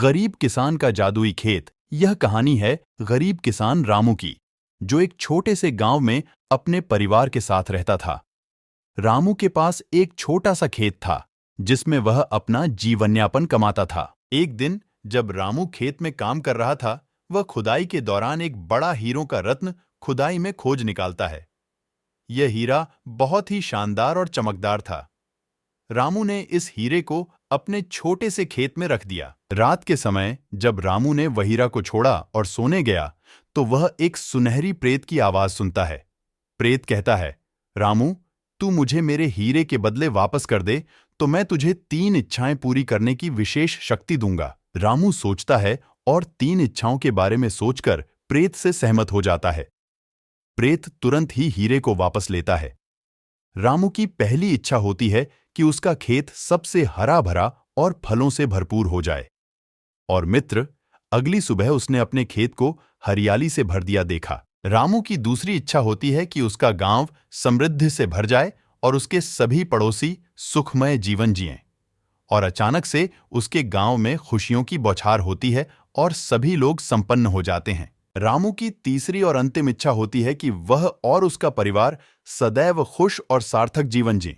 गरीब किसान का जादुई खेत। यह कहानी है गरीब किसान रामू की, जो एक छोटे से गांव में अपने परिवार के साथ रहता था। रामू के पास एक छोटा सा खेत था, जिसमें वह अपना जीवनयापन कमाता था। एक दिन जब रामू खेत में काम कर रहा था, वह खुदाई के दौरान एक बड़ा हीरों का रत्न खुदाई में खोज निकालता है। यह हीरा बहुत ही शानदार और चमकदार था। रामू ने इस हीरे को अपने छोटे से खेत में रख दिया। रात के समय जब रामू ने वह हीरा को छोड़ा और सोने गया, तो वह एक सुनहरी प्रेत की आवाज सुनता है। प्रेत कहता है, रामू, तू मुझे मेरे हीरे के बदले वापस कर दे तो मैं तुझे 3 इच्छाएं पूरी करने की विशेष शक्ति दूंगा। रामू सोचता है और 3 इच्छाओं के बारे में सोचकर प्रेत से सहमत हो जाता है। प्रेत तुरंत ही हीरे को वापस लेता है। रामू की पहली इच्छा होती है कि उसका खेत सबसे हरा भरा और फलों से भरपूर हो जाए। और मित्र, अगली सुबह उसने अपने खेत को हरियाली से भर दिया देखा। रामू की दूसरी इच्छा होती है कि उसका गांव समृद्धि से भर जाए और उसके सभी पड़ोसी सुखमय जीवन जिएं। और अचानक से उसके गांव में खुशियों की बौछार होती है और सभी लोग संपन्न हो जाते हैं। रामू की तीसरी और अंतिम इच्छा होती है कि वह और उसका परिवार सदैव खुश और सार्थक जीवन जिएं।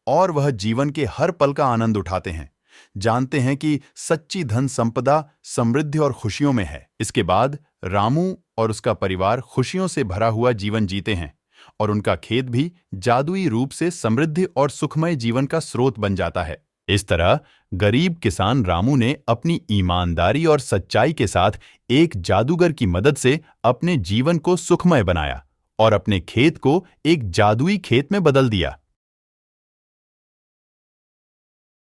और वह जीवन के हर पल का आनंद उठाते हैं, जानते हैं कि सच्ची धन संपदा समृद्धि और खुशियों में है। इसके बाद रामू और उसका परिवार खुशियों से भरा हुआ जीवन जीते हैं और उनका खेत भी जादुई रूप से समृद्धि और सुखमय जीवन का स्रोत बन जाता है। इस तरह गरीब किसान रामू ने अपनी ईमानदारी और सच्चाई के साथ एक जादूगर की मदद से अपने जीवन को सुखमय बनाया और अपने खेत को एक जादुई खेत में बदल दिया।